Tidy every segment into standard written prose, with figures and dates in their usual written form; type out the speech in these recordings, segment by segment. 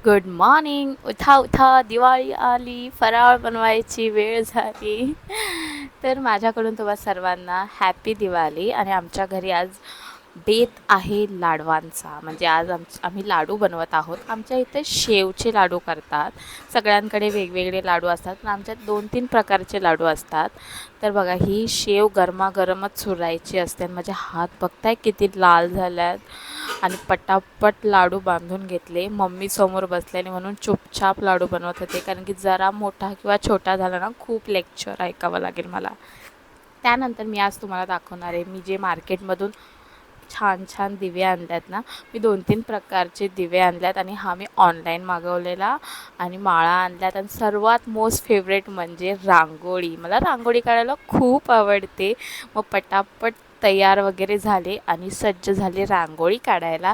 Good morning. उठा उठा, दिवाळी आली, फराळ बनवायची वेळ झाली. तर माझ्याकडून तुम्हा सर्वांना हॅपी दिवाळी. आणि आमच्या घरी आज बेत आहे लाडवांचा. म्हणजे आज आम्ही लाडू बनवत आहोत. आमच्या इथे शेवचे लाडू करतात. सगळ्यांकडे वेगवेगळे लाडू असतात, पण आमच्यात 2-3 प्रकारचे लाडू असतात. तर बघा, ही शेव गरमागरमच चुरायची असते. आणि माझे हात बघताय किती लाल झाल्यात. आणि पटापट लाडू बांधून घेतले. मम्मी समोर बसल्याने म्हणून चुपचाप लाडू बनवत होते, कारण की जरा मोठा किंवा छोटा झाला ना, खूप लेक्चर ऐकावं लागेल मला. त्यानंतर मी आज तुम्हाला दाखवणार आहे मी जे मार्केटमधून छान छान दिवे आणल्यात ना. मी 2-3 प्रकारचे दिवे आणल्यात, आणि हा मी ऑनलाईन मागवलेला. आणि माळा आणल्यात, आणि सर्वात मोस्ट फेवरेट म्हणजे रांगोळी. मला रांगोळी काढायला खूप आवडते. मग पटापट तयार वगैरे झाले आणि सज्ज झाले रांगोळी काढायला.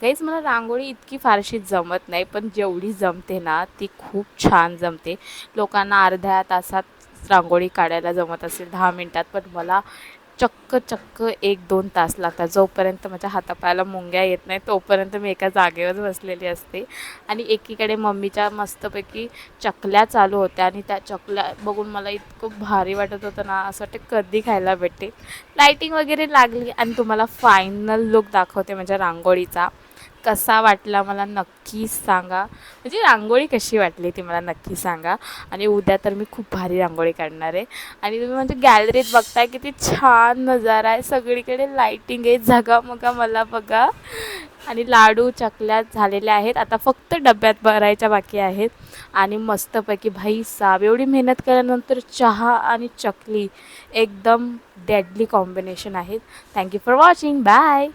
गाईज, मला रांगोळी इतकी फारशी जमत नाही, पण जेवढी जमते ना ती खूप छान जमते. लोकांना अर्ध्या तासात रांगोळी काढायला जमत असेल, 10 मिनटात, पण मला चक्क चक्क 1-2 तास लागतात. जोपर्यंत माझ्या हातापायाला मुंग्या येत नाही तोपर्यंत मी एका जागेवर बसलेली असते. आणि एकीकडे मम्मीच्या मस्तपैकी चकल्या चालू होत्या, आणि त्या चकल्या बघून मला इतकं भारी वाटत होतं ना, असं वाटतं कधी खायला भेटेल. लाईटिंग वगैरे लागली, आणि तुम्हाला फायनल लुक दाखवते म्हणजे रांगोळीचा. कसा वाटला मला नक्की सांगा. म्हणजे रांगोळी कशी वाटली ती मला नक्की सांगा. आणि उद्या तर मी खूप भारी रांगोळी काढणार आहे. आणि तुम्ही म्हणजे गॅलरीत बघताय किती छान नजारा आहे, सगळीकडे लाईटिंग आहे, झगामगा मला बघा. आणि लाडू चकल्या झालेल्या आहेत, आता फक्त डब्यात भरायच्या बाकी आहेत. आणि मस्तपैकी भाई साब, एवढी मेहनत केल्यानंतर चहा आणि चकली एकदम डेडली कॉम्बिनेशन आहेत. Thank you for watching. बाय.